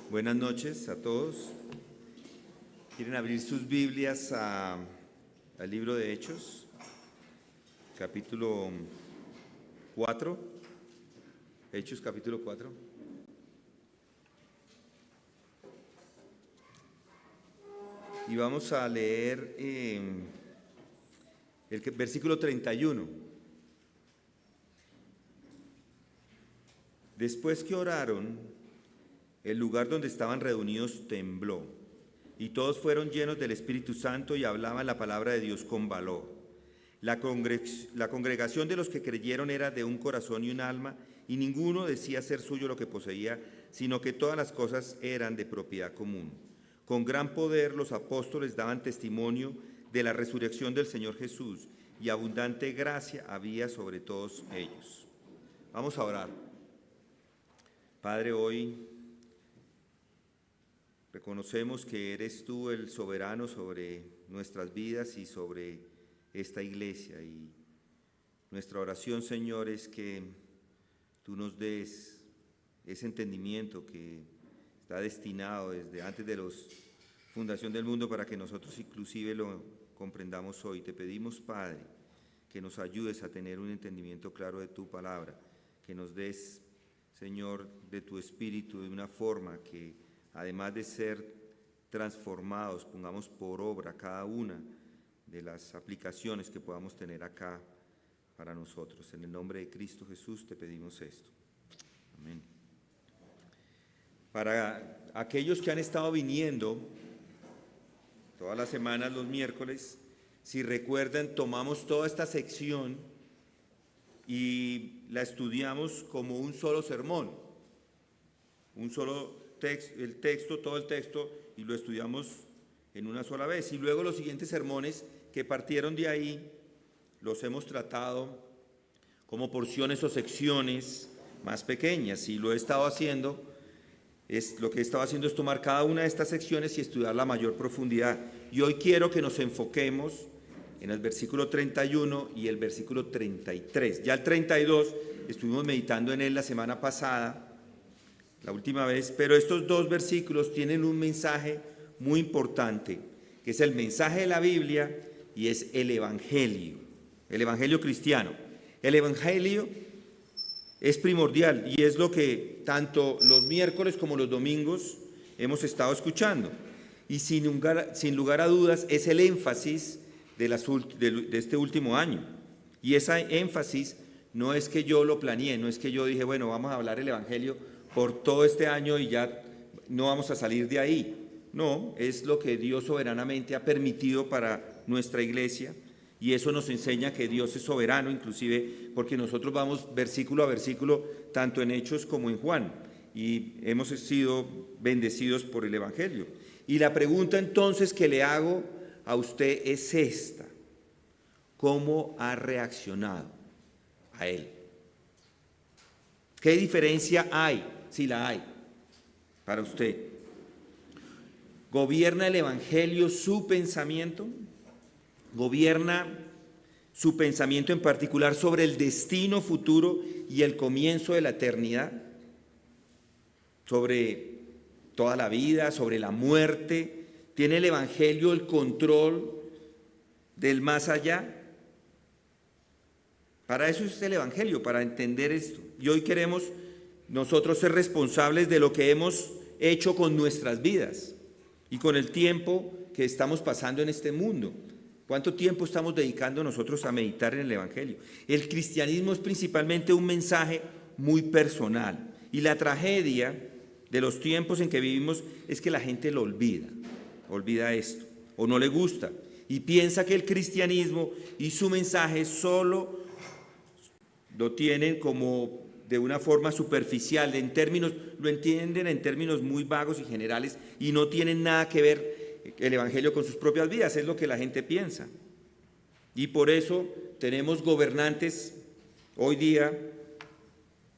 Buenas noches a todos. ¿Quieren abrir sus Biblias al libro de Hechos? Capítulo 4. Hechos capítulo 4. Y vamos a leer el versículo 31. Después que oraron, el lugar donde estaban reunidos tembló, y todos fueron llenos del Espíritu Santo y hablaban la palabra de Dios con valor. La congregación de los que creyeron era de un corazón y un alma, y ninguno decía ser suyo lo que poseía, sino que todas las cosas eran de propiedad común. Con gran poder los apóstoles daban testimonio de la resurrección del Señor Jesús, y abundante gracia había sobre todos ellos. Vamos a orar. Padre, hoy reconocemos que eres tú el soberano sobre nuestras vidas y sobre esta iglesia, y nuestra oración, Señor, es que tú nos des ese entendimiento que está destinado desde antes de la fundación del mundo para que nosotros inclusive lo comprendamos hoy. Te pedimos, Padre, que nos ayudes a tener un entendimiento claro de tu palabra, que nos des, Señor, de tu Espíritu de una forma que, además de ser transformados, pongamos por obra cada una de las aplicaciones que podamos tener acá para nosotros. En el nombre de Cristo Jesús te pedimos esto. Amén. Para aquellos que han estado viniendo todas las semanas, los miércoles, si recuerdan, tomamos toda esta sección y la estudiamos como un solo sermón, un solo texto, todo el texto, y lo estudiamos en una sola vez. Y luego los siguientes sermones que partieron de ahí los hemos tratado como porciones o secciones más pequeñas, y lo que he estado haciendo es tomar cada una de estas secciones y estudiar la mayor profundidad. Y hoy quiero que nos enfoquemos en el versículo 31 y el versículo 33. Ya el 32 estuvimos meditando en él la semana pasada, la última vez, pero estos dos versículos tienen un mensaje muy importante, que es el mensaje de la Biblia y es el evangelio cristiano. El evangelio es primordial y es lo que tanto los miércoles como los domingos hemos estado escuchando. Y sin lugar a dudas es el énfasis de este último año. Y ese énfasis no es que yo lo planeé, no es que yo dije, bueno, vamos a hablar el evangelio por todo este año y ya no vamos a salir de ahí. No, es lo que Dios soberanamente ha permitido para nuestra iglesia, y eso nos enseña que Dios es soberano, inclusive porque nosotros vamos versículo a versículo, tanto en Hechos como en Juan, y hemos sido bendecidos por el evangelio. Y la pregunta entonces que le hago a usted es esta: ¿cómo ha reaccionado a él? ¿Qué diferencia hay, si la hay, para usted? ¿Gobierna el evangelio su pensamiento? ¿Gobierna su pensamiento en particular sobre el destino futuro y el comienzo de la eternidad? ¿Sobre toda la vida, sobre la muerte? ¿Tiene el evangelio el control del más allá? Para eso es el evangelio, para entender esto. Y hoy queremos nosotros ser responsables de lo que hemos hecho con nuestras vidas y con el tiempo que estamos pasando en este mundo. ¿Cuánto tiempo estamos dedicando nosotros a meditar en el evangelio? El cristianismo es principalmente un mensaje muy personal, y la tragedia de los tiempos en que vivimos es que la gente lo olvida esto, o no le gusta, y piensa que el cristianismo y su mensaje solo lo tienen como de una forma superficial, lo entienden en términos muy vagos y generales, y no tienen nada que ver el evangelio con sus propias vidas, es lo que la gente piensa. Y por eso tenemos gobernantes hoy día,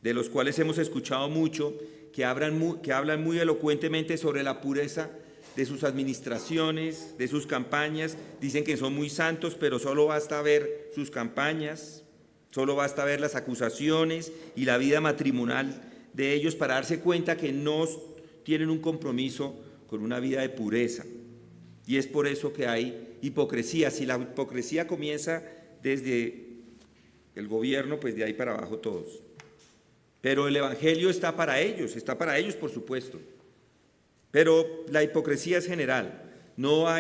de los cuales hemos escuchado mucho, que hablan muy elocuentemente sobre la pureza de sus administraciones, de sus campañas. Dicen que son muy santos, pero solo basta ver sus campañas, solo basta ver las acusaciones y la vida matrimonial de ellos para darse cuenta que no tienen un compromiso con una vida de pureza. Y es por eso que hay hipocresía. Si la hipocresía comienza desde el gobierno, pues de ahí para abajo todos. Pero el Evangelio está para ellos por supuesto. Pero la hipocresía es general. Nunca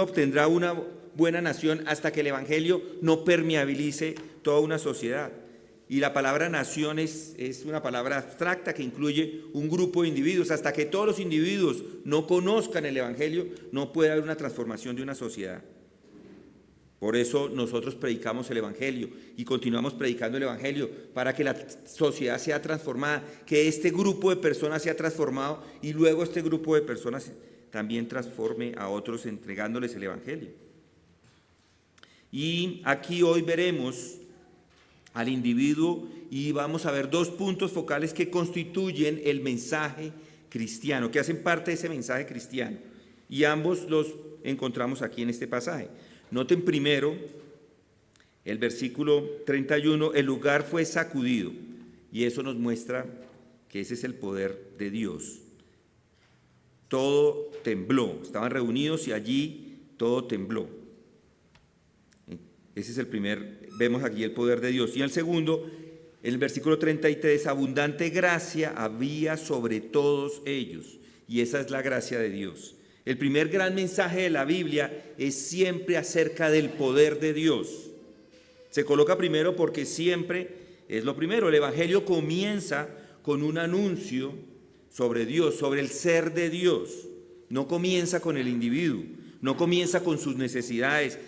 obtendrá una buena nación hasta que el Evangelio no permeabilice toda una sociedad. Y la palabra nación es una palabra abstracta que incluye un grupo de individuos. Hasta que todos los individuos no conozcan el Evangelio, no puede haber una transformación de una sociedad. Por eso nosotros predicamos el Evangelio y continuamos predicando el Evangelio para que la sociedad sea transformada, que este grupo de personas sea transformado y luego este grupo de personas también transforme a otros entregándoles el Evangelio. Y aquí hoy veremos al individuo y vamos a ver dos puntos focales que constituyen el mensaje cristiano, que hacen parte de ese mensaje cristiano. Y ambos los encontramos aquí en este pasaje. Noten primero el versículo 31, el lugar fue sacudido, y eso nos muestra que ese es el poder de Dios. Todo tembló, estaban reunidos y allí todo tembló. Ese es el primer, vemos aquí el poder de Dios. Y el segundo, el versículo 33, abundante gracia había sobre todos ellos, y esa es la gracia de Dios. El primer gran mensaje de la Biblia es siempre acerca del poder de Dios. Se coloca primero porque siempre es lo primero. El Evangelio comienza con un anuncio sobre Dios, sobre el ser de Dios. No comienza con el individuo, no comienza con sus necesidades,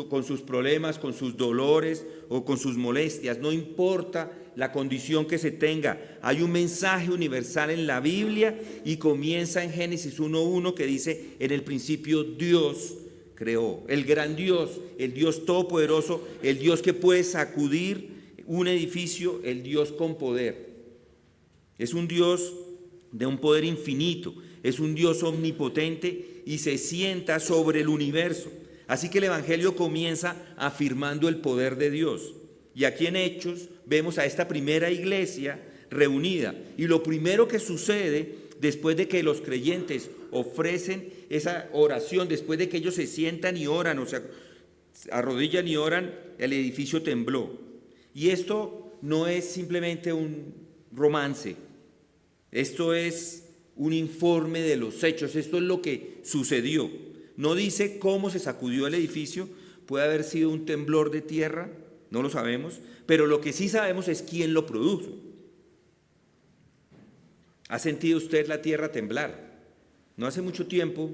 con sus problemas, con sus dolores o con sus molestias. No importa la condición que se tenga. Hay un mensaje universal en la Biblia y comienza en Génesis 1:1 que dice, en el principio Dios creó. El gran Dios, el Dios todopoderoso, el Dios que puede sacudir un edificio, el Dios con poder. Es un Dios de un poder infinito, es un Dios omnipotente y se sienta sobre el universo. Así que el Evangelio comienza afirmando el poder de Dios. Y aquí en Hechos vemos a esta primera iglesia reunida. Y lo primero que sucede después de que los creyentes ofrecen esa oración, después de que ellos se sientan y oran, o sea, arrodillan y oran, el edificio tembló. Y esto no es simplemente un romance, esto es un informe de los hechos, esto es lo que sucedió. No dice cómo se sacudió el edificio, puede haber sido un temblor de tierra, no lo sabemos, pero lo que sí sabemos es quién lo produjo. ¿Ha sentido usted la tierra temblar? No hace mucho tiempo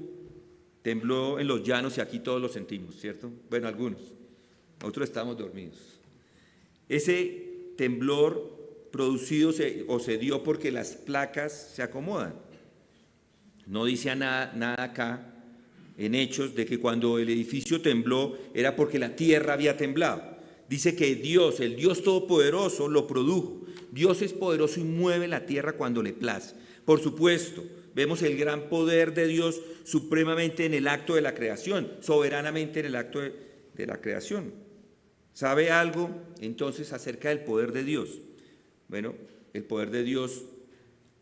tembló en los llanos y aquí todos lo sentimos, ¿cierto? Bueno, algunos, otros estamos dormidos. Ese temblor producido se dio porque las placas se acomodan. No dice nada acá en Hechos de que cuando el edificio tembló era porque la tierra había temblado. Dice que Dios, el Dios todopoderoso, lo produjo. Dios es poderoso y mueve la tierra cuando le place. Por supuesto, vemos el gran poder de Dios supremamente en el acto de la creación, soberanamente en el acto de la creación. ¿Sabe algo entonces acerca del poder de Dios? Bueno, el poder de Dios,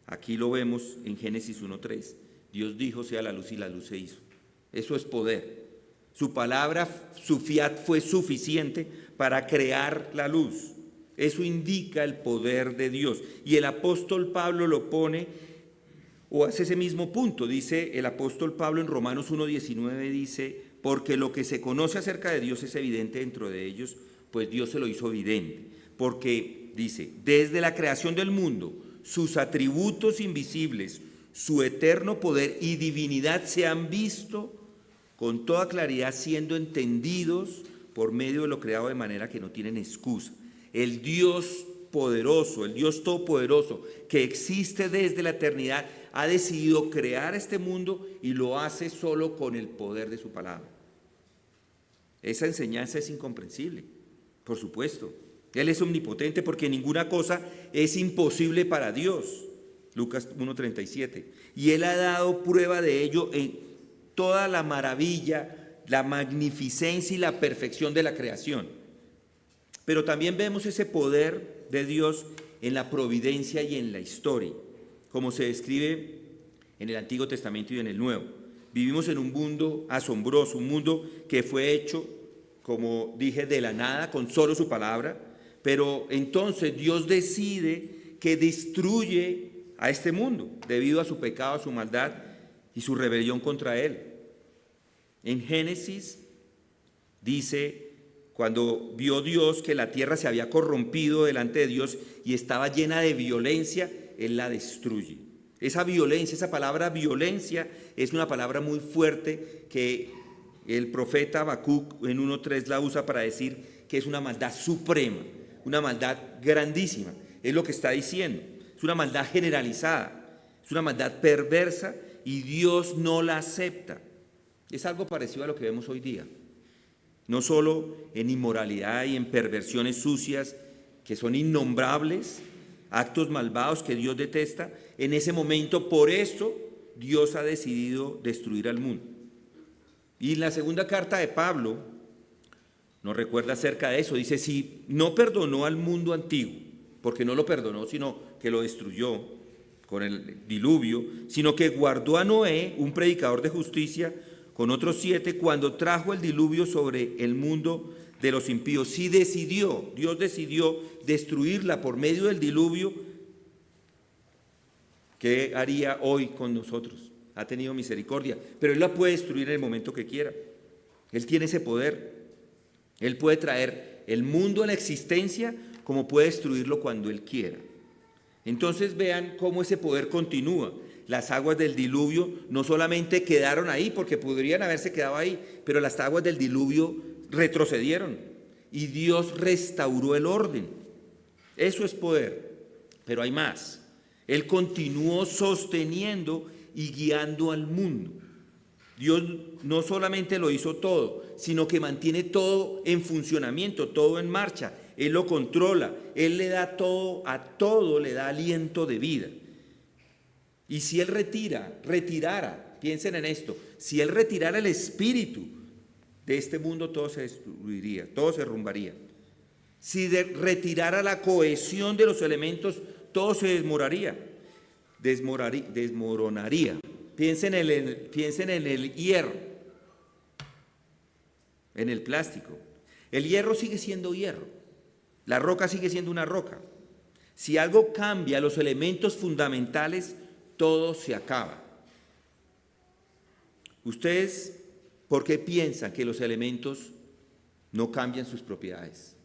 aquí lo vemos en Génesis 1:3. Dios dijo, sea la luz y la luz se hizo. Eso es poder. Su palabra, su fiat fue suficiente para crear la luz. Eso indica el poder de Dios. Y el apóstol Pablo lo pone, o hace ese mismo punto. Dice el apóstol Pablo en Romanos 1:19, dice, porque lo que se conoce acerca de Dios es evidente dentro de ellos, pues Dios se lo hizo evidente. Porque, dice, desde la creación del mundo, sus atributos invisibles, su eterno poder y divinidad se han visto con toda claridad, siendo entendidos por medio de lo creado, de manera que no tienen excusa. El Dios poderoso, el Dios todopoderoso, que existe desde la eternidad, ha decidido crear este mundo y lo hace solo con el poder de su palabra. Esa enseñanza es incomprensible, por supuesto. Él es omnipotente porque ninguna cosa es imposible para Dios. Lucas 1:37. Y Él ha dado prueba de ello en toda la maravilla, la magnificencia y la perfección de la creación. Pero también vemos ese poder de Dios en la providencia y en la historia. como se describe en el Antiguo Testamento y en el Nuevo. Vivimos en un mundo asombroso, un mundo que fue hecho, como dije, de la nada, con solo su palabra, pero entonces Dios decide que destruye a este mundo debido a su pecado, a su maldad y su rebelión contra él. En Génesis dice, cuando vio Dios que la tierra se había corrompido delante de Dios y estaba llena de violencia, Él la destruye. Esa violencia, esa palabra violencia, es una palabra muy fuerte que el profeta Habacuc en 1:3 la usa para decir que es una maldad suprema, una maldad grandísima. Es lo que está diciendo. Es una maldad generalizada, es una maldad perversa y Dios no la acepta. Es algo parecido a lo que vemos hoy día. No solo en inmoralidad y en perversiones sucias que son innombrables, actos malvados que Dios detesta, en ese momento por eso Dios ha decidido destruir al mundo. Y en la segunda carta de Pablo nos recuerda acerca de eso, dice, si no perdonó al mundo antiguo, porque no lo perdonó, sino que lo destruyó con el diluvio, sino que guardó a Noé, un predicador de justicia, con otros 7, cuando trajo el diluvio sobre el mundo de los impíos. Sí decidió, Dios decidió destruirla por medio del diluvio. ¿Qué haría hoy con nosotros? Ha tenido misericordia, pero Él la puede destruir en el momento que quiera. Él tiene ese poder. Él puede traer el mundo a la existencia como puede destruirlo cuando Él quiera. Entonces vean cómo ese poder continúa. Las aguas del diluvio no solamente quedaron ahí, porque podrían haberse quedado ahí, pero las aguas del diluvio retrocedieron y Dios restauró el orden. Eso es poder, pero hay más. Él continuó sosteniendo y guiando al mundo. Dios no solamente lo hizo todo, sino que mantiene todo en funcionamiento, todo en marcha. Él lo controla, Él le da todo, a todo le da aliento de vida. Y si Él retirara, piensen en esto, si Él retirara el espíritu de este mundo, todo se destruiría, todo se derrumbaría. Si retirara la cohesión de los elementos, todo se desmoronaría. Piensen en el hierro, en el plástico. El hierro sigue siendo hierro, la roca sigue siendo una roca. Si algo cambia los elementos fundamentales, todo se acaba. ¿Ustedes por qué piensan que los elementos no cambian sus propiedades?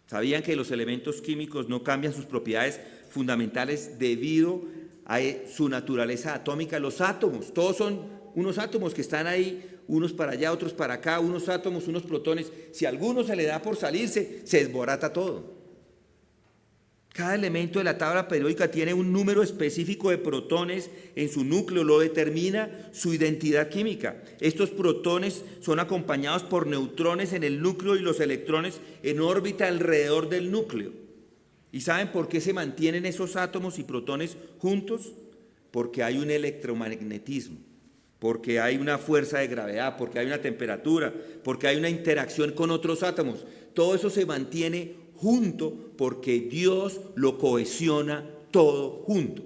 ¿Sabían que los elementos químicos no cambian sus propiedades fundamentales debido a su naturaleza atómica? Los átomos, todos son unos átomos que están ahí, unos para allá, otros para acá, unos átomos, unos protones. Si a alguno se le da por salirse, se desbarata todo. Cada elemento de la tabla periódica tiene un número específico de protones en su núcleo, lo determina su identidad química. Estos protones son acompañados por neutrones en el núcleo y los electrones en órbita alrededor del núcleo. ¿Y saben por qué se mantienen esos átomos y protones juntos? Porque hay un electromagnetismo, porque hay una fuerza de gravedad, porque hay una temperatura, porque hay una interacción con otros átomos. Todo eso se mantiene junto porque Dios lo cohesiona todo junto.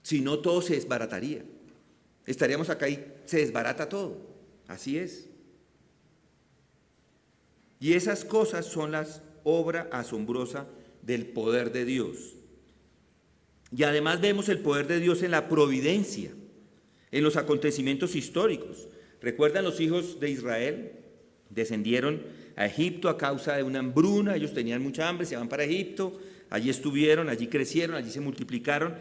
Si no, todo se desbarataría. Estaríamos acá y se desbarata todo. Así es. Y esas cosas son las obra asombrosa del poder de Dios. Y además vemos el poder de Dios en la providencia, en los acontecimientos históricos. ¿Recuerdan los hijos de Israel? Descendieron a Egipto a causa de una hambruna, ellos tenían mucha hambre, se van para Egipto, allí estuvieron, allí crecieron, allí se multiplicaron,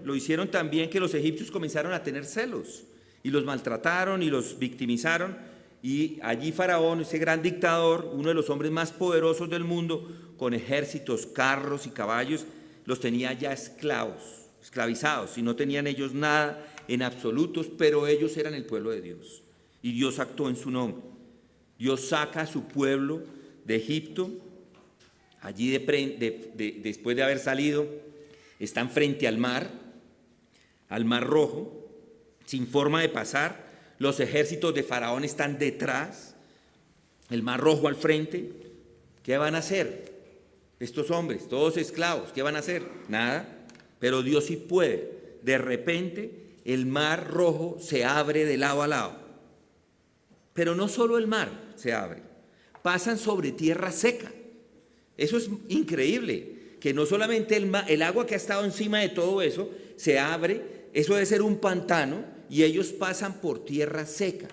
lo hicieron también que los egipcios comenzaron a tener celos, y los maltrataron y los victimizaron, y allí Faraón, ese gran dictador, uno de los hombres más poderosos del mundo, con ejércitos, carros y caballos, los tenía ya esclavizados, y no tenían ellos nada en absolutos, pero ellos eran el pueblo de Dios, y Dios actuó en su nombre. Dios saca a su pueblo de Egipto, allí después de haber salido, están frente al mar Rojo, sin forma de pasar, los ejércitos de Faraón están detrás, el Mar Rojo al frente. ¿Qué van a hacer estos hombres, todos esclavos? ¿Qué van a hacer? Nada, pero Dios sí puede. De repente el mar Rojo se abre de lado a lado. Pero no solo el mar se abre, pasan sobre tierra seca. Eso es increíble, que no solamente el agua que ha estado encima de todo eso se abre, eso debe ser un pantano, y ellos pasan por tierra seca.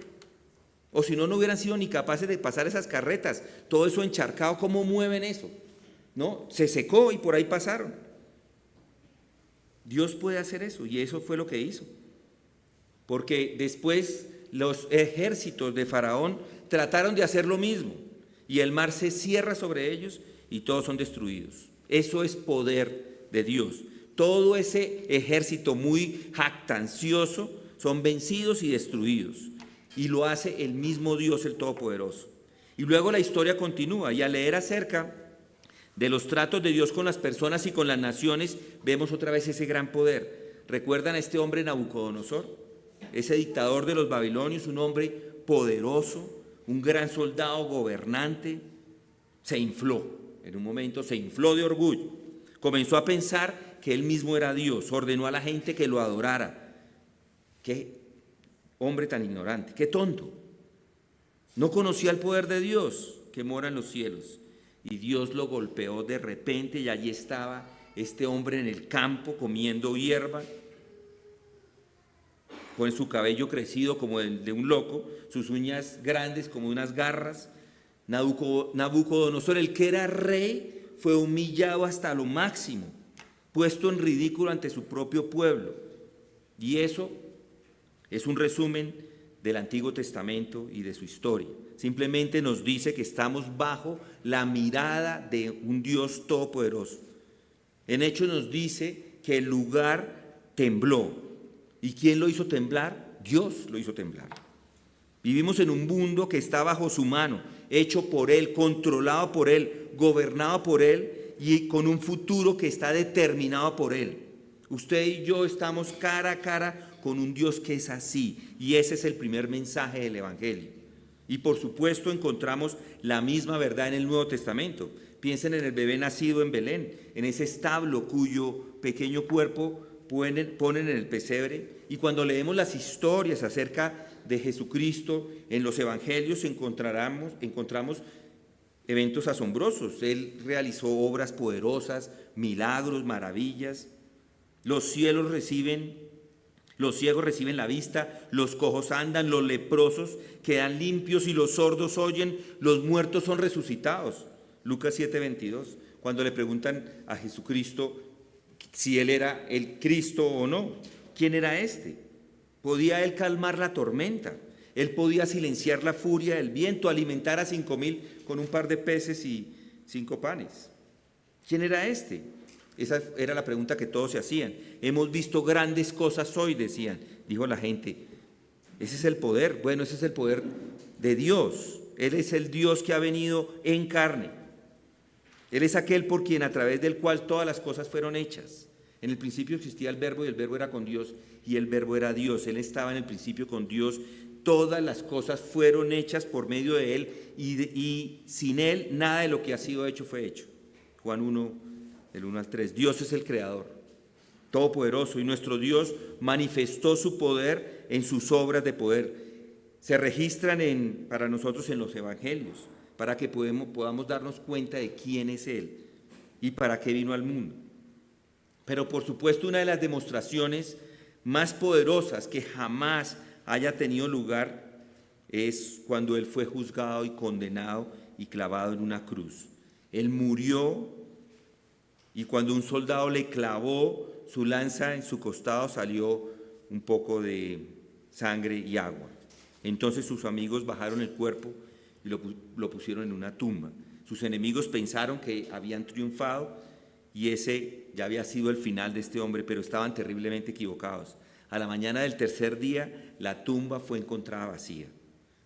O si no, no hubieran sido ni capaces de pasar esas carretas, todo eso encharcado, ¿cómo mueven eso? ¿No? Se secó y por ahí pasaron. Dios puede hacer eso, y eso fue lo que hizo. Porque después los ejércitos de Faraón trataron de hacer lo mismo, y el mar se cierra sobre ellos y todos son destruidos. Eso es poder de Dios. Todo ese ejército muy jactancioso son vencidos y destruidos, y lo hace el mismo Dios, el Todopoderoso. Y luego la historia continúa, y al leer acerca de los tratos de Dios con las personas y con las naciones, vemos otra vez ese gran poder. ¿Recuerdan a este hombre Nabucodonosor? Ese dictador de los babilonios, un hombre poderoso, un gran soldado, gobernante. Se infló, en un momento se infló de orgullo. Comenzó a pensar que él mismo era Dios, ordenó a la gente que lo adorara. Qué hombre tan ignorante, qué tonto. No conocía el poder de Dios que mora en los cielos. Y Dios lo golpeó de repente, y allí estaba este hombre en el campo comiendo hierba, con su cabello crecido como el de un loco, sus uñas grandes como unas garras. Nabucodonosor, el que era rey, fue humillado hasta lo máximo, puesto en ridículo ante su propio pueblo. Y eso es un resumen del Antiguo Testamento y de su historia. Simplemente nos dice que estamos bajo la mirada de un Dios todopoderoso. En Hechos nos dice que el lugar tembló. ¿Y quién lo hizo temblar? Dios lo hizo temblar. Vivimos en un mundo que está bajo su mano, hecho por Él, controlado por Él, gobernado por Él, y con un futuro que está determinado por Él. Usted y yo estamos cara a cara con un Dios que es así, y ese es el primer mensaje del Evangelio. Y por supuesto encontramos la misma verdad en el Nuevo Testamento. Piensen en el bebé nacido en Belén, en ese establo cuyo pequeño cuerpo ponen en el pesebre, y cuando leemos las historias acerca de Jesucristo en los Evangelios encontramos eventos asombrosos. Él realizó obras poderosas, milagros, maravillas. Los ciegos reciben la vista, los cojos andan, los leprosos quedan limpios y los sordos oyen, los muertos son resucitados. Lucas 7:22, cuando le preguntan a Jesucristo si él era el Cristo o no. ¿Quién era este? ¿Podía él calmar la tormenta? Él podía silenciar la furia del viento, alimentar a 5,000 con un par de peces y 5 panes. ¿Quién era este? Esa era la pregunta que todos se hacían. Hemos visto grandes cosas hoy, dijo la gente. Ese es el poder. Bueno, ese es el poder de Dios. Él es el Dios que ha venido en carne. Él es aquel por quien, a través del cual todas las cosas fueron hechas. En el principio existía el Verbo, y el Verbo era con Dios, y el Verbo era Dios. Él estaba en el principio con Dios. Todas las cosas fueron hechas por medio de Él, y sin Él nada de lo que ha sido hecho fue hecho. Juan 1, del 1 al 3. Dios es el Creador, todopoderoso, y nuestro Dios manifestó su poder en sus obras de poder. Se registran para nosotros en los Evangelios, para que podamos darnos cuenta de quién es Él y para qué vino al mundo. Pero por supuesto, una de las demostraciones más poderosas que jamás haya tenido lugar es cuando Él fue juzgado y condenado y clavado en una cruz. Él murió, y cuando un soldado le clavó su lanza en su costado, salió un poco de sangre y agua. Entonces sus amigos bajaron el cuerpo y lo pusieron en una tumba. Sus enemigos pensaron que habían triunfado y ese ya había sido el final de este hombre, pero estaban terriblemente equivocados. A la mañana del tercer día, la tumba fue encontrada vacía.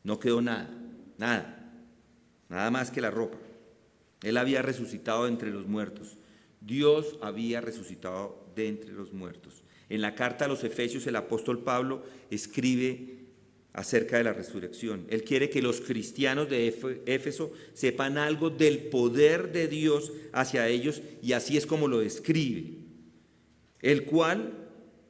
No quedó nada más que la ropa. Él había resucitado de entre los muertos. Dios había resucitado de entre los muertos. En la carta a los Efesios, el apóstol Pablo escribe acerca de la resurrección. Él quiere que los cristianos de Éfeso sepan algo del poder de Dios hacia ellos, y así es como lo describe.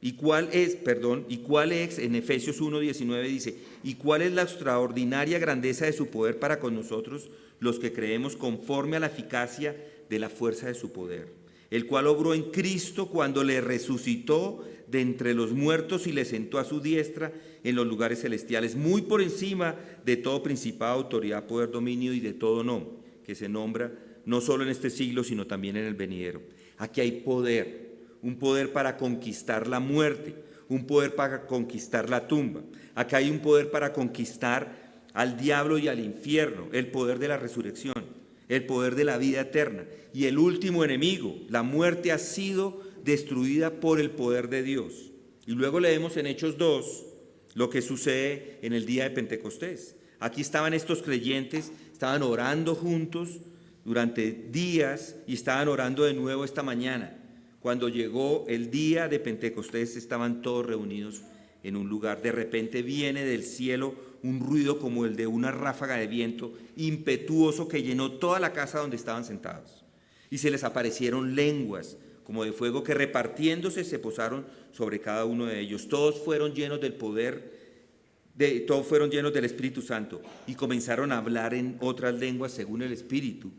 ¿Y cuál es, en Efesios 1:19 dice, y cuál es la extraordinaria grandeza de su poder para con nosotros, los que creemos, conforme a la eficacia de la fuerza de su poder, el cual obró en Cristo cuando le resucitó de entre los muertos y le sentó a su diestra en los lugares celestiales, muy por encima de todo principado, autoridad, poder, dominio y de todo nombre, que se nombra no solo en este siglo, sino también en el venidero. Aquí hay poder. Un poder para conquistar la muerte, un poder para conquistar la tumba. Acá hay un poder para conquistar al diablo y al infierno, el poder de la resurrección, el poder de la vida eterna. Y el último enemigo, la muerte, ha sido destruida por el poder de Dios. Y luego leemos en Hechos 2 lo que sucede en el día de Pentecostés. Aquí estaban estos creyentes, estaban orando juntos durante días y estaban orando de nuevo esta mañana. Cuando llegó el día de Pentecostés, estaban todos reunidos en un lugar. De repente viene del cielo un ruido como el de una ráfaga de viento impetuoso que llenó toda la casa donde estaban sentados. Y se les aparecieron lenguas como de fuego que, repartiéndose, se posaron sobre cada uno de ellos. Todos fueron llenos del poder, todos fueron llenos del Espíritu Santo y comenzaron a hablar en otras lenguas según el Espíritu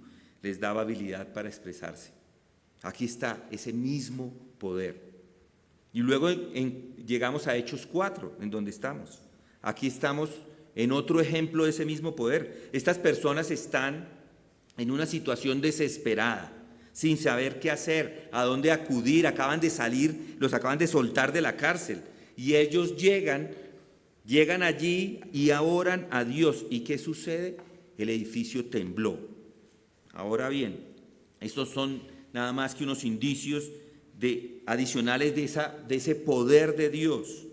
les daba habilidad para expresarse. Aquí está ese mismo poder. Y luego llegamos a Hechos 4, en donde estamos. Aquí estamos en otro ejemplo de ese mismo poder. Estas personas están en una situación desesperada, sin saber qué hacer, a dónde acudir. Acaban de salir, los acaban de soltar de la cárcel. Y ellos llegan allí y oran a Dios. ¿Y qué sucede? El edificio tembló. Ahora bien, estos son nada más que unos indicios adicionales de ese poder de Dios.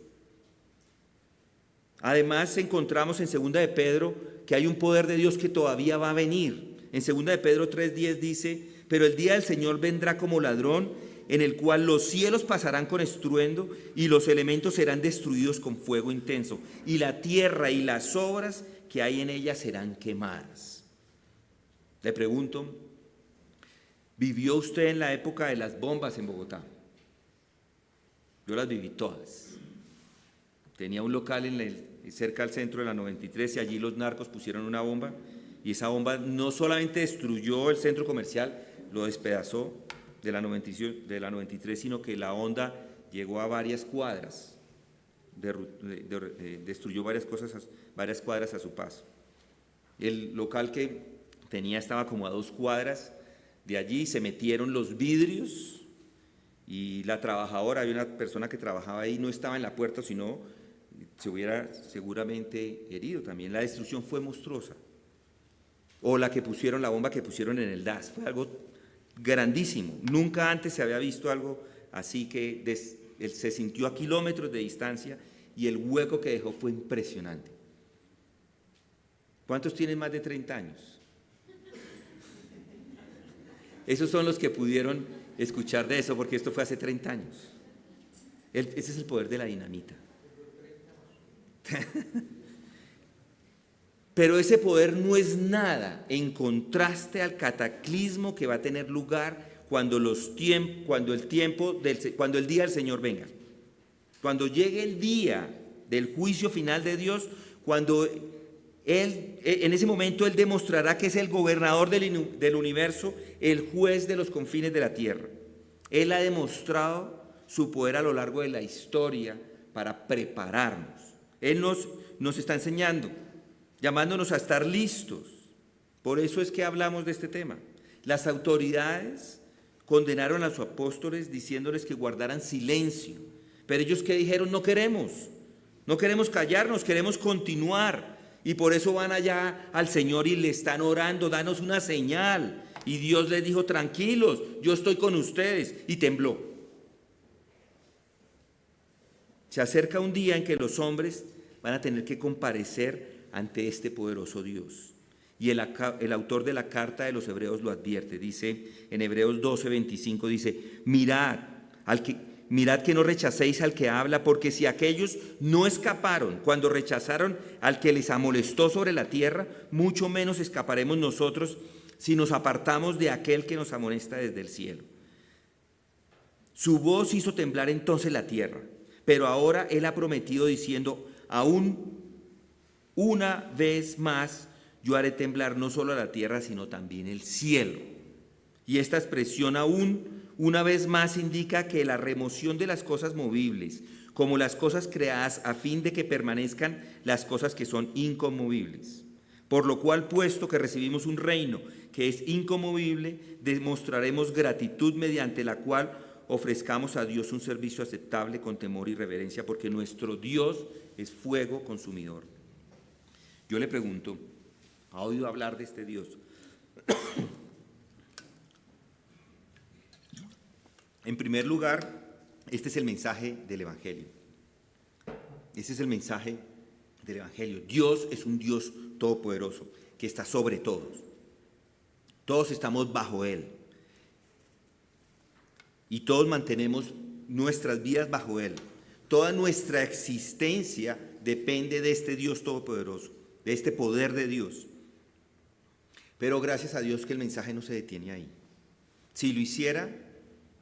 Además, encontramos en 2 de Pedro que hay un poder de Dios que todavía va a venir. En 2 de Pedro 3:10 dice, pero el día del Señor vendrá como ladrón, en el cual los cielos pasarán con estruendo y los elementos serán destruidos con fuego intenso, y la tierra y las obras que hay en ella serán quemadas. Le pregunto, ¿vivió usted en la época de las bombas en Bogotá? Yo las viví todas. Tenía un local cerca al centro de la 93 y allí los narcos pusieron una bomba y esa bomba no solamente destruyó el centro comercial, lo despedazó de la 93, sino que la onda llegó a varias cuadras, destruyó varias cuadras a su paso. El local que tenía estaba como a 2 cuadras de allí, se metieron los vidrios y la trabajadora, había una persona que trabajaba ahí, no estaba en la puerta, sino se hubiera seguramente herido también. La destrucción fue monstruosa. O la bomba que pusieron en el DAS, fue algo grandísimo. Nunca antes se había visto algo así, que se sintió a kilómetros de distancia y el hueco que dejó fue impresionante. ¿Cuántos tienen más de 30 años? Esos son los que pudieron escuchar de eso, porque esto fue hace 30 años. Ese es el poder de la dinamita. Pero ese poder no es nada en contraste al cataclismo que va a tener lugar cuando el día del Señor venga. Cuando llegue el día del juicio final de Dios, cuando en ese momento Él demostrará que es el gobernador del universo, el juez de los confines de la tierra. Él ha demostrado su poder a lo largo de la historia para prepararnos. Él nos está enseñando, llamándonos a estar listos. Por eso es que hablamos de este tema. Las autoridades condenaron a los apóstoles diciéndoles que guardaran silencio. Pero ellos, ¿qué dijeron? No queremos callarnos, queremos continuar. Y por eso van allá al Señor y le están orando, danos una señal. Y Dios les dijo, tranquilos, yo estoy con ustedes. Y tembló. Se acerca un día en que los hombres van a tener que comparecer ante este poderoso Dios. Y el autor de la carta de los Hebreos lo advierte. Dice en Hebreos 12:25, dice, mirad que no rechacéis al que habla, porque si aquellos no escaparon cuando rechazaron al que les amolestó sobre la tierra, mucho menos escaparemos nosotros si nos apartamos de aquel que nos amonesta desde el cielo. Su voz hizo temblar entonces la tierra, pero ahora Él ha prometido diciendo, aún una vez más yo haré temblar no solo la tierra, sino también el cielo. Y esta expresión aún una vez más indica que la remoción de las cosas movibles, como las cosas creadas, a fin de que permanezcan las cosas que son inconmovibles. Por lo cual, puesto que recibimos un reino que es inconmovible, demostraremos gratitud mediante la cual ofrezcamos a Dios un servicio aceptable con temor y reverencia, porque nuestro Dios es fuego consumidor. Yo le pregunto, ¿ha oído hablar de este Dios? En primer lugar, este es el mensaje del Evangelio. Este es el mensaje del Evangelio. Dios es un Dios todopoderoso que está sobre todos. Todos estamos bajo Él. Y todos mantenemos nuestras vidas bajo Él. Toda nuestra existencia depende de este Dios todopoderoso, de este poder de Dios. Pero gracias a Dios que el mensaje no se detiene ahí. Si lo hiciera,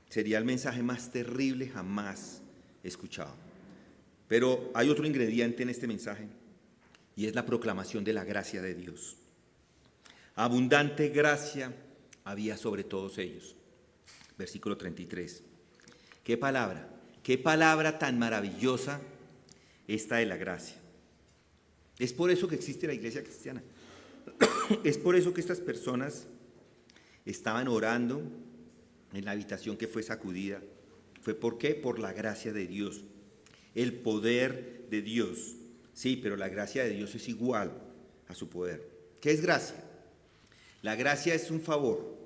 sería el mensaje más terrible jamás escuchado. Pero hay otro ingrediente en este mensaje, y es la proclamación de la gracia de Dios. Abundante gracia había sobre todos ellos. Versículo 33. Qué palabra tan maravillosa esta de la gracia. Es por eso que existe la iglesia cristiana. Es por eso que estas personas estaban orando en la habitación que fue sacudida. ¿Por qué? Por la gracia de Dios, el poder de Dios. Sí, pero la gracia de Dios es igual a su poder. ¿Qué es gracia? La gracia es un favor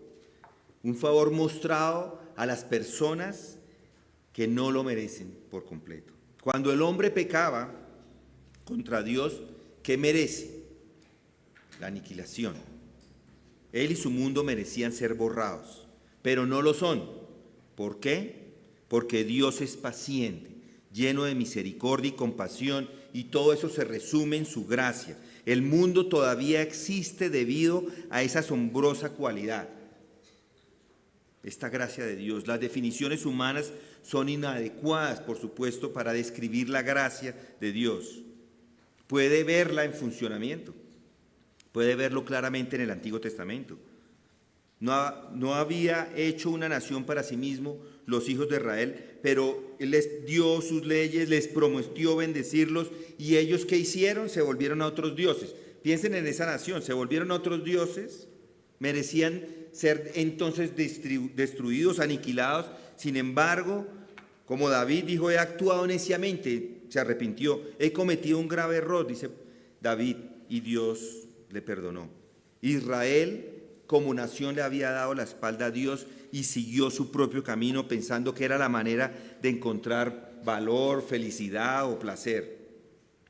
mostrado a las personas que no lo merecen por completo. Cuando el hombre pecaba contra Dios, ¿qué merece? La aniquilación. Él y su mundo merecían ser borrados, pero no lo son. ¿Por qué? Porque Dios es paciente, lleno de misericordia y compasión, y todo eso se resume en su gracia. El mundo todavía existe debido a esa asombrosa cualidad, esta gracia de Dios. Las definiciones humanas son inadecuadas, por supuesto, para describir la gracia de Dios. Puede verla en funcionamiento, puede verlo claramente en el Antiguo Testamento. No había hecho una nación para sí mismo los hijos de Israel, pero Él les dio sus leyes, les prometió bendecirlos, y ellos ¿qué hicieron? Se volvieron a otros dioses. Piensen en esa nación, se volvieron a otros dioses, merecían ser entonces destruidos, aniquilados. Sin embargo, como David dijo, he actuado neciamente, se arrepintió, he cometido un grave error, dice David, y Dios le perdonó. Israel como nación le había dado la espalda a Dios y siguió su propio camino pensando que era la manera de encontrar valor, felicidad o placer.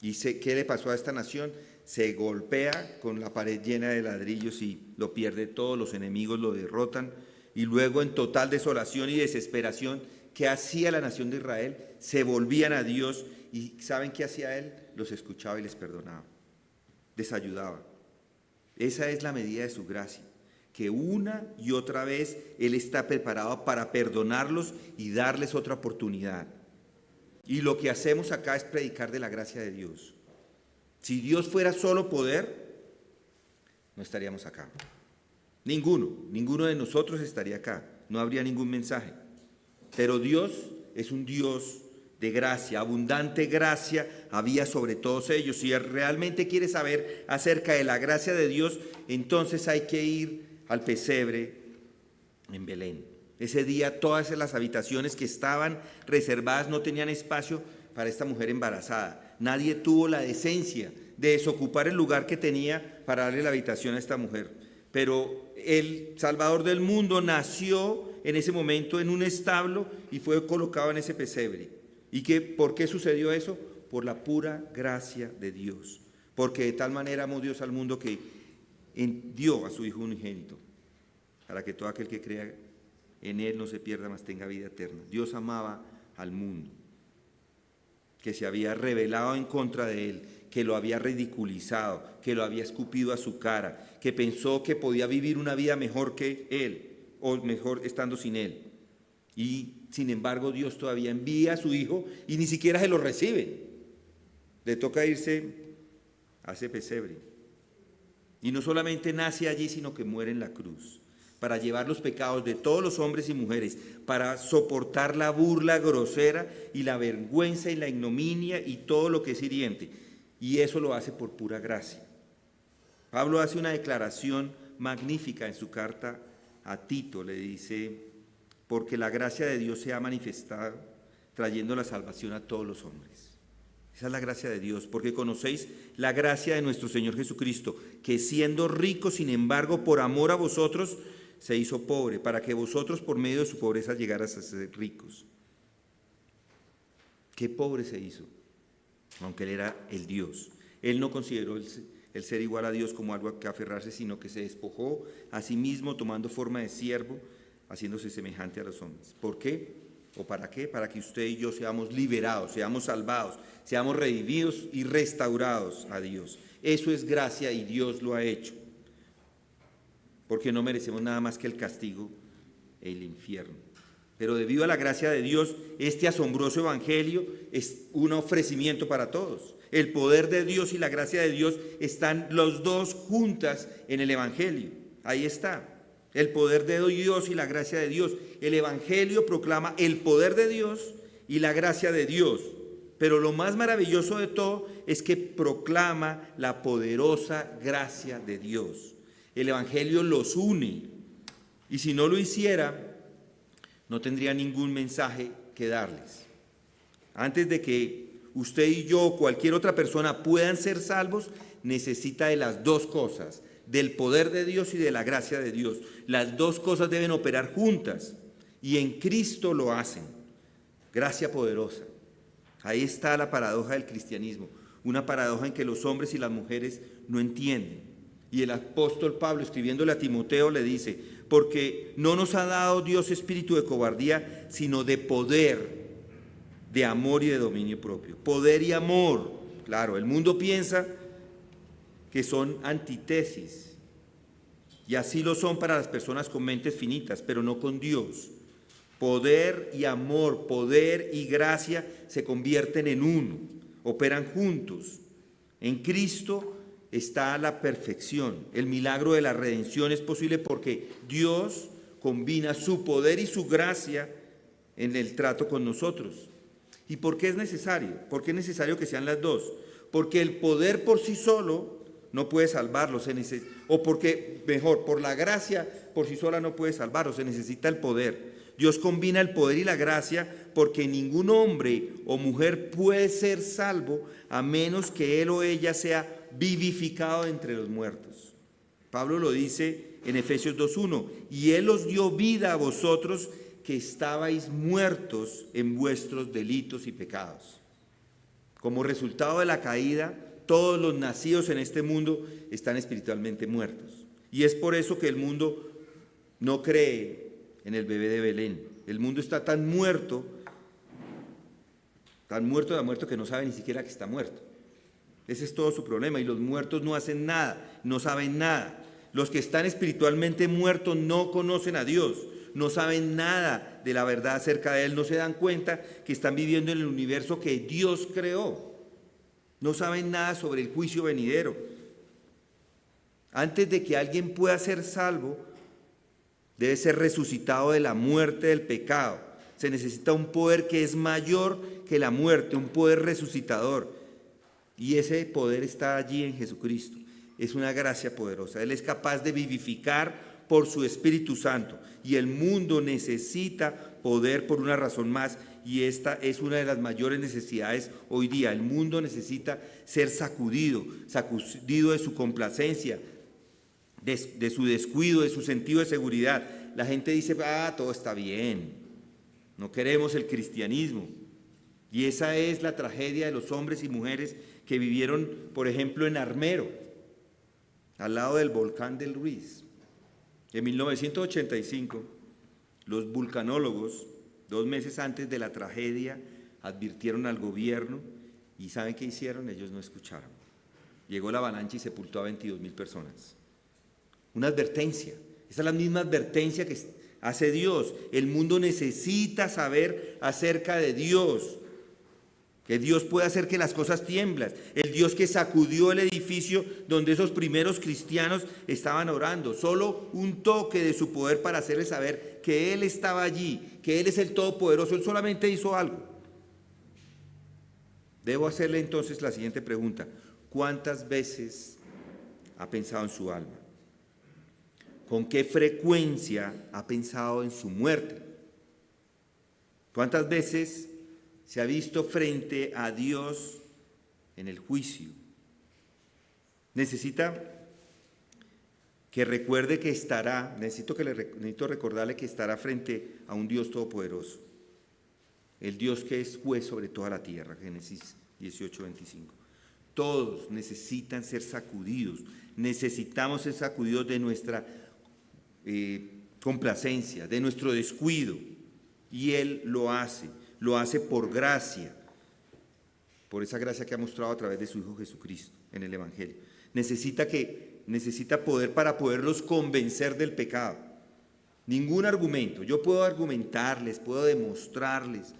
¿Y qué le pasó a esta nación? Se golpea con la pared llena de ladrillos y lo pierde todo, los enemigos lo derrotan, y luego en total desolación y desesperación, ¿qué hacía la nación de Israel? Se volvían a Dios, y ¿saben qué hacía Él? Los escuchaba y les perdonaba, les ayudaba. Esa es la medida de su gracia, que una y otra vez Él está preparado para perdonarlos y darles otra oportunidad. Y lo que hacemos acá es predicar de la gracia de Dios. Si Dios fuera solo poder, no estaríamos acá. Ninguno de nosotros estaría acá. No habría ningún mensaje. Pero Dios es un Dios de gracia, abundante gracia había sobre todos ellos. Si realmente quieres saber acerca de la gracia de Dios, entonces hay que ir al pesebre en Belén. Ese día todas las habitaciones que estaban reservadas no tenían espacio para esta mujer embarazada. Nadie tuvo la decencia de desocupar el lugar que tenía para darle la habitación a esta mujer. Pero el Salvador del mundo nació en ese momento en un establo y fue colocado en ese pesebre. ¿Y por qué sucedió eso? Por la pura gracia de Dios. Porque de tal manera amó Dios al mundo que dio a su Hijo unigénito, para que todo aquel que crea en Él no se pierda, mas tenga vida eterna. Dios amaba al mundo, que se había rebelado en contra de Él, que lo había ridiculizado, que lo había escupido a su cara, que pensó que podía vivir una vida mejor que Él, o mejor estando sin Él. Y sin embargo Dios todavía envía a su Hijo y ni siquiera se lo reciben. Le toca irse a ese pesebre. Y no solamente nace allí, sino que muere en la cruz, para llevar los pecados de todos los hombres y mujeres, para soportar la burla grosera y la vergüenza y la ignominia y todo lo que es hiriente. Y eso lo hace por pura gracia. Pablo hace una declaración magnífica en su carta a Tito. Le dice: porque la gracia de Dios se ha manifestado, trayendo la salvación a todos los hombres. Esa es la gracia de Dios, porque conocéis la gracia de nuestro Señor Jesucristo, que siendo rico, sin embargo, por amor a vosotros, se hizo pobre, para que vosotros por medio de su pobreza llegaras a ser ricos. ¿Qué pobre se hizo? Aunque Él era el Dios. Él no consideró el ser igual a Dios como algo a que aferrarse, sino que se despojó a sí mismo, tomando forma de siervo, haciéndose semejante a los hombres. ¿Por qué? ¿O para qué? Para que usted y yo seamos liberados, seamos salvados, seamos redimidos y restaurados a Dios. Eso es gracia y Dios lo ha hecho. Porque no merecemos nada más que el castigo, el infierno. Pero debido a la gracia de Dios, este asombroso evangelio es un ofrecimiento para todos. El poder de Dios y la gracia de Dios están los dos juntas en el evangelio. Ahí está. El poder de Dios y la gracia de Dios. El evangelio proclama el poder de Dios y la gracia de Dios. Pero lo más maravilloso de todo es que proclama la poderosa gracia de Dios. El evangelio los une. Y si no lo hiciera, no tendría ningún mensaje que darles. Antes de que usted y yo o cualquier otra persona puedan ser salvos, necesita de las dos cosas: del poder de Dios y de la gracia de Dios. Las dos cosas deben operar juntas y en Cristo lo hacen. Gracia poderosa. Ahí está la paradoja del cristianismo, una paradoja en que los hombres y las mujeres no entienden. Y el apóstol Pablo, escribiéndole a Timoteo, le dice: porque no nos ha dado Dios espíritu de cobardía, sino de poder, de amor y de dominio propio. Poder y amor. Claro, el mundo piensa que son antítesis, y así lo son para las personas con mentes finitas, pero no con Dios. Poder y amor, poder y gracia se convierten en uno, operan juntos. En Cristo está la perfección. El milagro de la redención es posible porque Dios combina su poder y su gracia en el trato con nosotros. ¿Y por qué es necesario? ¿Por qué es necesario que sean las dos? Porque el poder por sí solo no puede salvarlos, o porque, mejor, por la gracia por sí sola no puede salvarlos, se necesita el poder. Dios combina el poder y la gracia porque ningún hombre o mujer puede ser salvo a menos que él o ella sea vivificado entre los muertos. Pablo lo dice en Efesios 2:1, y Él os dio vida a vosotros que estabais muertos en vuestros delitos y pecados. Como resultado de la caída, todos los nacidos en este mundo están espiritualmente muertos. Y es por eso que el mundo no cree en el bebé de Belén. El mundo está tan muerto de muerto que no sabe ni siquiera que está muerto. Ese es todo su problema. Y los muertos no hacen nada, no saben nada. Los que están espiritualmente muertos no conocen a Dios, no saben nada de la verdad acerca de Él, no se dan cuenta que están viviendo en el universo que Dios creó. No saben nada sobre el juicio venidero. Antes de que alguien pueda ser salvo, debe ser resucitado de la muerte del pecado. Se necesita un poder que es mayor que la muerte, un poder resucitador. Y ese poder está allí en Jesucristo. Es una gracia poderosa. Él es capaz de vivificar por su Espíritu Santo. Y el mundo necesita poder por una razón más. Y esta es una de las mayores necesidades hoy día. El mundo necesita ser sacudido de su complacencia, de su descuido, de su sentido de seguridad. La gente dice: todo está bien, no queremos el cristianismo. Y esa es la tragedia de los hombres y mujeres que vivieron, por ejemplo, en Armero, al lado del volcán del Ruiz. En 1985, los vulcanólogos, 2 meses antes de la tragedia, advirtieron al gobierno, y ¿saben qué hicieron? Ellos no escucharon. Llegó la avalancha y sepultó a 22.000 personas. Una advertencia. Esa es la misma advertencia que hace Dios. El mundo necesita saber acerca de Dios. Que Dios puede hacer que las cosas tiemblen. El Dios que sacudió el edificio donde esos primeros cristianos estaban orando. Solo un toque de su poder para hacerles saber que Él estaba allí, que Él es el Todopoderoso. Él solamente hizo algo. Debo hacerle entonces la siguiente pregunta. ¿Cuántas veces ha pensado en su alma? ¿Con qué frecuencia ha pensado en su muerte? ¿Cuántas veces se ha visto frente a Dios en el juicio? Necesita que recuerde que estará, necesito recordarle que estará frente a un Dios todopoderoso, el Dios que es juez sobre toda la tierra, Génesis 18:25. Todos necesitan ser sacudidos, necesitamos ser sacudidos de nuestra complacencia, de nuestro descuido, y Él lo hace por gracia, por esa gracia que ha mostrado a través de su Hijo Jesucristo en el Evangelio. Necesita poder para poderlos convencer del pecado. Ningún argumento. Yo puedo argumentarles, puedo demostrarles,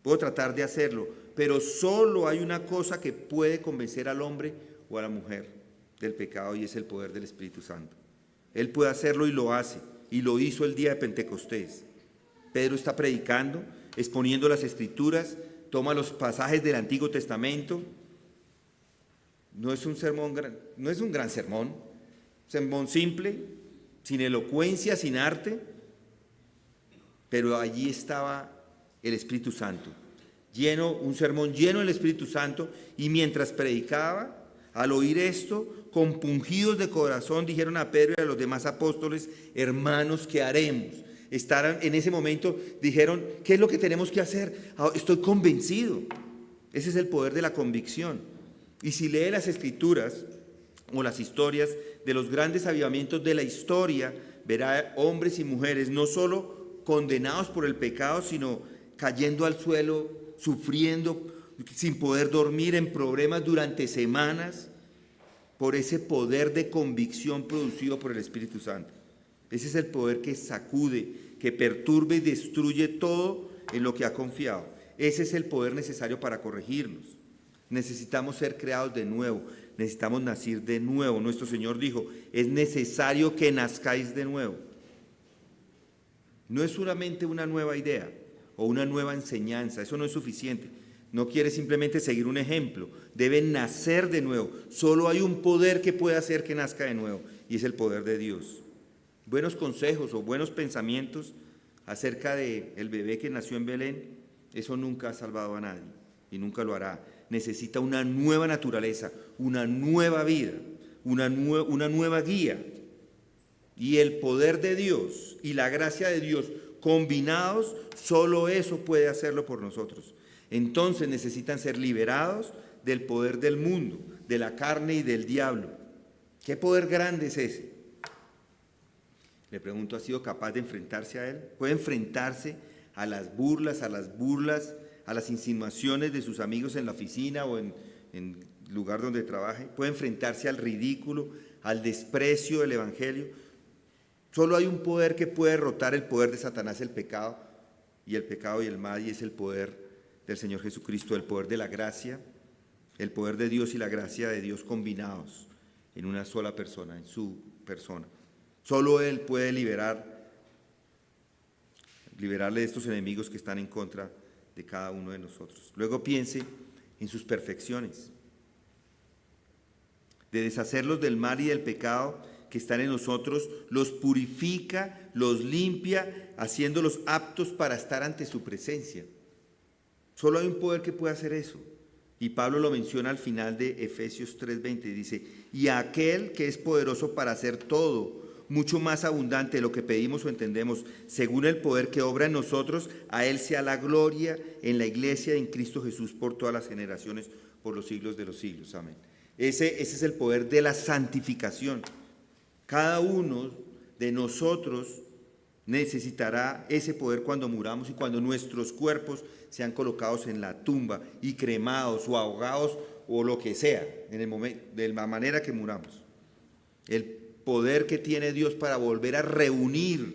puedo tratar de hacerlo, pero solo hay una cosa que puede convencer al hombre o a la mujer del pecado, y es el poder del Espíritu Santo. Él puede hacerlo y lo hace, y lo hizo el día de Pentecostés. Pedro está predicando, exponiendo las Escrituras, toma los pasajes del Antiguo Testamento. No es un gran sermón, sermón simple, sin elocuencia, sin arte, pero allí estaba el Espíritu Santo, un sermón lleno del Espíritu Santo, y mientras predicaba, al oír esto, compungidos de corazón, dijeron a Pedro y a los demás apóstoles: hermanos, ¿qué haremos? En ese momento dijeron: ¿qué es lo que tenemos que hacer? Estoy convencido. Ese es el poder de la convicción. Y si lee las Escrituras o las historias de los grandes avivamientos de la historia, verá hombres y mujeres no solo condenados por el pecado, sino cayendo al suelo, sufriendo, sin poder dormir, en problemas durante semanas, por ese poder de convicción producido por el Espíritu Santo. Ese es el poder que sacude, que perturba y destruye todo en lo que ha confiado. Ese es el poder necesario para corregirnos. Necesitamos ser creados de nuevo, necesitamos nacer de nuevo. Nuestro Señor dijo: es necesario que nazcáis de nuevo. No es solamente una nueva idea o una nueva enseñanza, eso no es suficiente. No quiere simplemente seguir un ejemplo, deben nacer de nuevo. Solo hay un poder que puede hacer que nazca de nuevo, y es el poder de Dios. Buenos consejos o buenos pensamientos acerca del bebé que nació en Belén, eso nunca ha salvado a nadie y nunca lo hará. Necesita una nueva naturaleza, una nueva vida, una nueva guía. Y el poder de Dios y la gracia de Dios combinados, solo eso puede hacerlo por nosotros. Entonces necesitan ser liberados del poder del mundo, de la carne y del diablo. ¿Qué poder grande es ese? Le pregunto, ¿ha sido capaz de enfrentarse a él? ¿Puede enfrentarse a las burlas, a las insinuaciones de sus amigos en la oficina o en el lugar donde trabaje? ¿Puede enfrentarse al ridículo, al desprecio del Evangelio? Solo hay un poder que puede derrotar el poder de Satanás, el pecado y el mal, y es el poder del Señor Jesucristo, el poder de la gracia, el poder de Dios y la gracia de Dios combinados en una sola persona, en su persona. Solo Él puede liberarle de estos enemigos que están en contra de cada uno de nosotros. Luego piense en sus perfecciones, de deshacerlos del mal y del pecado que están en nosotros, los purifica, los limpia, haciéndolos aptos para estar ante su presencia. Solo hay un poder que puede hacer eso. Y Pablo lo menciona al final de Efesios 3:20, dice: y aquel que es poderoso para hacer todo, mucho más abundante de lo que pedimos o entendemos, según el poder que obra en nosotros, a Él sea la gloria en la iglesia en Cristo Jesús por todas las generaciones, por los siglos de los siglos. Amén. Ese es el poder de la santificación. Cada uno de nosotros necesitará ese poder cuando muramos y cuando nuestros cuerpos sean colocados en la tumba y cremados o ahogados o lo que sea, en el momento, de la manera que muramos. El poder que tiene Dios para volver a reunir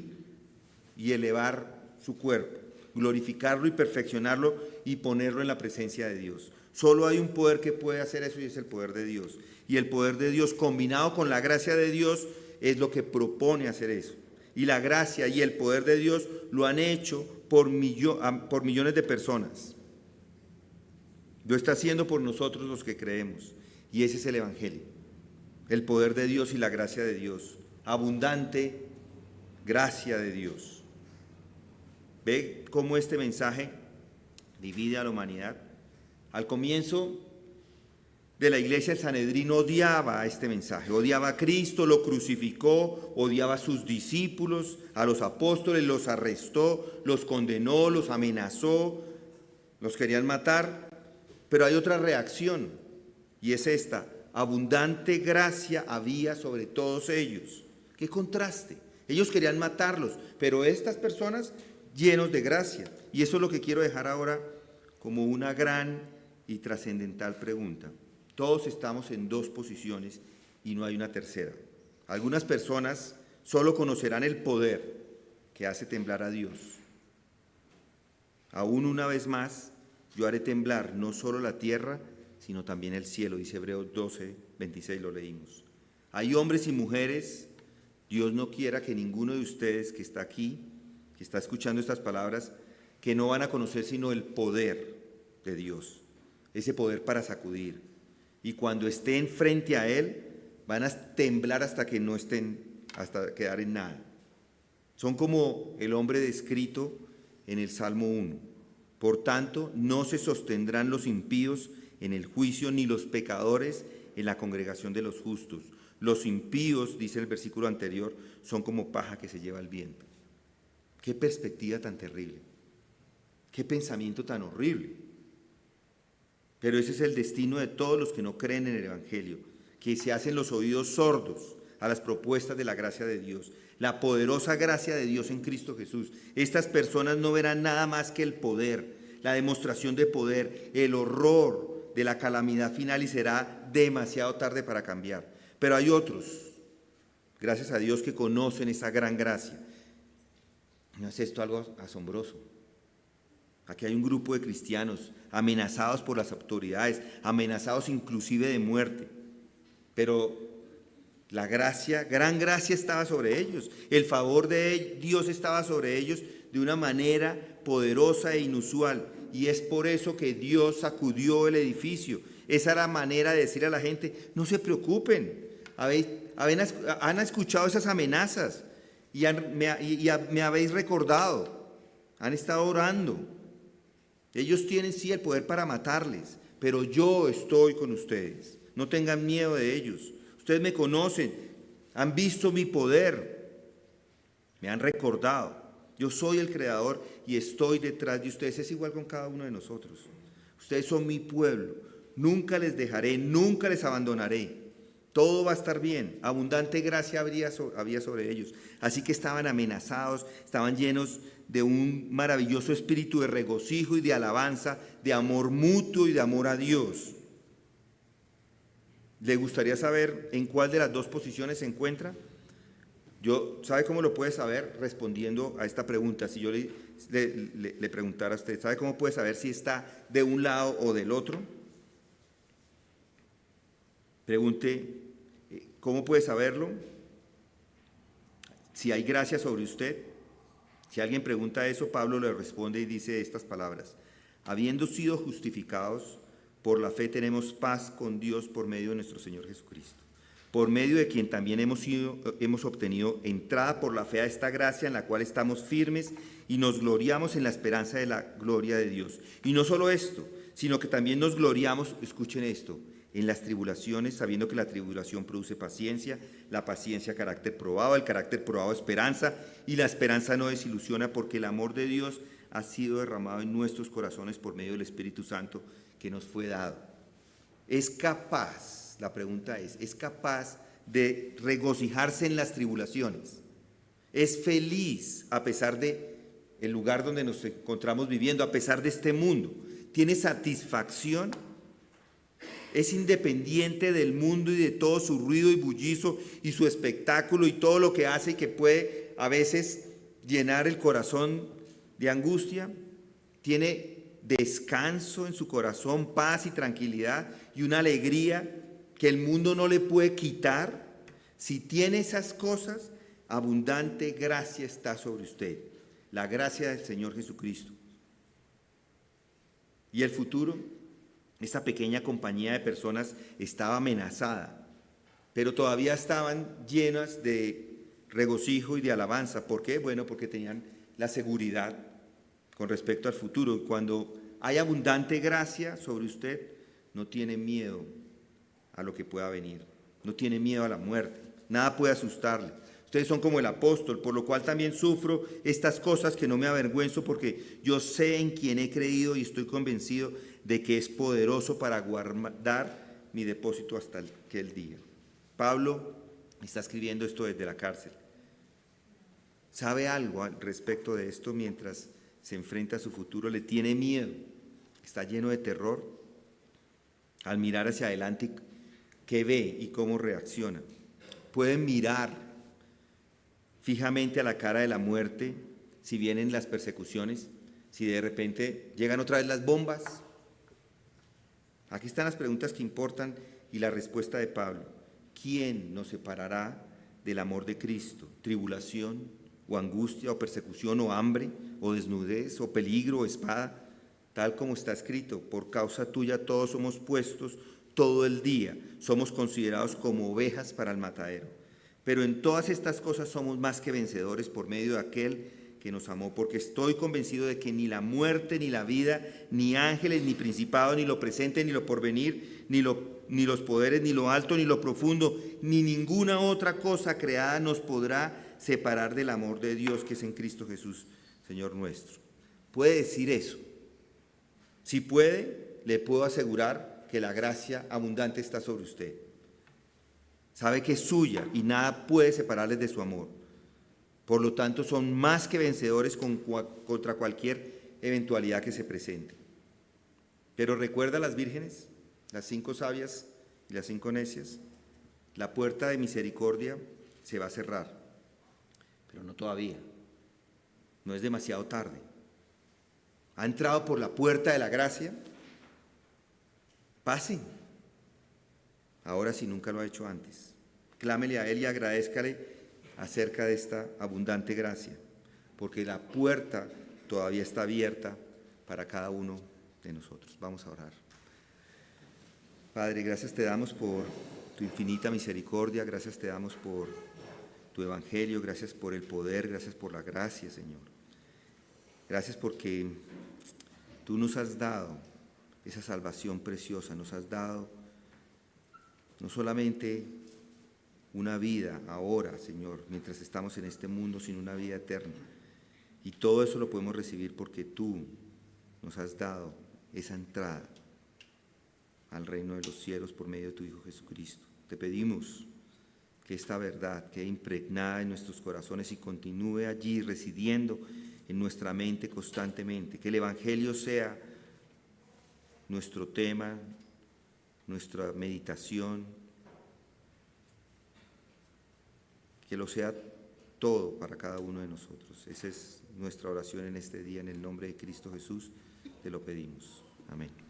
y elevar su cuerpo, glorificarlo y perfeccionarlo y ponerlo en la presencia de Dios. Solo hay un poder que puede hacer eso y es el poder de Dios. Y el poder de Dios combinado con la gracia de Dios es lo que propone hacer eso. Y la gracia y el poder de Dios lo han hecho por millones de personas. Lo está haciendo por nosotros los que creemos. Y ese es el Evangelio. El poder de Dios y la gracia de Dios. Abundante gracia de Dios. ¿Ve cómo este mensaje divide a la humanidad? Al comienzo de la iglesia, el Sanedrín odiaba este mensaje, odiaba a Cristo, lo crucificó, odiaba a sus discípulos, a los apóstoles, los arrestó, los condenó, los amenazó, los querían matar. Pero hay otra reacción, y es esta: abundante gracia había sobre todos ellos. ¡Qué contraste! Ellos querían matarlos, pero estas personas llenos de gracia. Y eso es lo que quiero dejar ahora como una gran y trascendental pregunta. Todos estamos en dos posiciones y no hay una tercera. Algunas personas solo conocerán el poder que hace temblar a Dios. Aún una vez más, yo haré temblar no solo la tierra, sino también el cielo, dice Hebreos 12, 26, lo leímos. Hay hombres y mujeres, Dios no quiera que ninguno de ustedes que está aquí, que está escuchando estas palabras, que no van a conocer sino el poder de Dios, ese poder para sacudir. Y cuando estén frente a Él, van a temblar hasta que no estén, hasta quedar en nada. Son como el hombre descrito en el Salmo 1. Por tanto, no se sostendrán los impíos en el juicio, ni los pecadores en la congregación de los justos. Los impíos, dice el versículo anterior, son como paja que se lleva el viento. Qué perspectiva tan terrible. Qué pensamiento tan horrible. Pero ese es el destino de todos los que no creen en el Evangelio, que se hacen los oídos sordos a las propuestas de la gracia de Dios, la poderosa gracia de Dios en Cristo Jesús. Estas personas no verán nada más que el poder, la demostración de poder, el horror de la calamidad final, y será demasiado tarde para cambiar. Pero hay otros, gracias a Dios, que conocen esa gran gracia. ¿No es esto algo asombroso? Aquí hay un grupo de cristianos amenazados por las autoridades, amenazados inclusive de muerte. Pero la gracia, gran gracia estaba sobre ellos. El favor de Dios estaba sobre ellos de una manera poderosa e inusual. Y es por eso que Dios sacudió el edificio. Esa era la manera de decir a la gente: no se preocupen. Han escuchado esas amenazas y me habéis recordado. Han estado orando. Ellos tienen sí el poder para matarles, pero yo estoy con ustedes. No tengan miedo de ellos. Ustedes me conocen, han visto mi poder, me han recordado. Yo soy el Creador y estoy detrás de ustedes. Es igual con cada uno de nosotros. Ustedes son mi pueblo. Nunca les dejaré, nunca les abandonaré. Todo va a estar bien. Abundante gracia había sobre ellos. Así que estaban amenazados, estaban llenos de un maravilloso espíritu de regocijo y de alabanza, de amor mutuo y de amor a Dios. ¿Le gustaría saber en cuál de las dos posiciones se encuentra? ¿Sabe cómo lo puede saber? Respondiendo a esta pregunta. Si yo le preguntara a usted, ¿sabe cómo puede saber si está de un lado o del otro? Pregunte, ¿cómo puede saberlo? Si hay gracia sobre usted. Si alguien pregunta eso, Pablo le responde y dice estas palabras: habiendo sido justificados por la fe, tenemos paz con Dios por medio de nuestro Señor Jesucristo, por medio de quien también hemos obtenido entrada por la fe a esta gracia en la cual estamos firmes y nos gloriamos en la esperanza de la gloria de Dios. Y no solo esto, sino que también nos gloriamos, escuchen esto, en las tribulaciones, sabiendo que la tribulación produce paciencia, la paciencia carácter probado, el carácter probado esperanza, y la esperanza no desilusiona, porque el amor de Dios ha sido derramado en nuestros corazones por medio del Espíritu Santo que nos fue dado. ¿Es capaz, la pregunta es capaz de regocijarse en las tribulaciones? ¿Es feliz a pesar de el lugar donde nos encontramos viviendo, a pesar de este mundo? ¿Tiene satisfacción? ¿Es independiente del mundo y de todo su ruido y bullizo y su espectáculo y todo lo que hace y que puede a veces llenar el corazón de angustia, tiene descanso en su corazón, paz y tranquilidad y una alegría que el mundo no le puede quitar. Si tiene esas cosas, abundante gracia está sobre usted, la gracia del Señor Jesucristo. Y el futuro, esta pequeña compañía de personas estaba amenazada, pero todavía estaban llenas de regocijo y de alabanza. ¿Por qué? Bueno, porque tenían la seguridad con respecto al futuro. Cuando hay abundante gracia sobre usted, no tiene miedo a lo que pueda venir, no tiene miedo a la muerte, nada puede asustarle. Ustedes son como el apóstol, por lo cual también sufro estas cosas, que no me avergüenzo, porque yo sé en quién he creído y estoy convencido de que es poderoso para guardar mi depósito hasta aquel día. Pablo está escribiendo esto desde la cárcel. ¿Sabe algo al respecto de esto mientras se enfrenta a su futuro? ¿Le tiene miedo? ¿Está lleno de terror? Al mirar hacia adelante, ¿qué ve y cómo reacciona? Pueden mirar fijamente a la cara de la muerte si vienen las persecuciones, si de repente llegan otra vez las bombas. Aquí están las preguntas que importan y la respuesta de Pablo. ¿Quién nos separará del amor de Cristo? ¿Tribulación o angustia o persecución o hambre o desnudez o peligro o espada? Tal como está escrito, por causa tuya todos somos puestos todo el día, somos considerados como ovejas para el matadero. Pero en todas estas cosas somos más que vencedores por medio de aquel que nos amó, porque estoy convencido de que ni la muerte, ni la vida, ni ángeles, ni principados, ni lo presente, ni lo porvenir, ni los poderes, ni lo alto, ni lo profundo, ni ninguna otra cosa creada nos podrá separar del amor de Dios que es en Cristo Jesús, Señor nuestro. ¿Puede decir eso? Si puede, le puedo asegurar que la gracia abundante está sobre usted. Sabe que es suya y nada puede separarles de su amor. Por lo tanto, son más que vencedores contra cualquier eventualidad que se presente. Pero recuerda a las vírgenes, las 5 sabias y las 5 necias. La puerta de misericordia se va a cerrar, pero no todavía. No es demasiado tarde. ¿Ha entrado por la puerta de la gracia? Pasen. Ahora si nunca lo ha hecho antes. Clámele a Él y agradézcale acerca de esta abundante gracia, porque la puerta todavía está abierta para cada uno de nosotros. Vamos a orar. Padre, gracias te damos por tu infinita misericordia, gracias te damos por tu evangelio, gracias por el poder, gracias por la gracia, Señor. Gracias porque tú nos has dado esa salvación preciosa, nos has dado no solamente una vida ahora, Señor, mientras estamos en este mundo, sino una vida eterna. Y todo eso lo podemos recibir porque tú nos has dado esa entrada al reino de los cielos por medio de tu Hijo Jesucristo. Te pedimos que esta verdad quede impregnada en nuestros corazones y continúe allí residiendo en nuestra mente constantemente. Que el Evangelio sea nuestro tema, nuestra meditación, que lo sea todo para cada uno de nosotros. Esa es nuestra oración en este día, en el nombre de Cristo Jesús, te lo pedimos. Amén.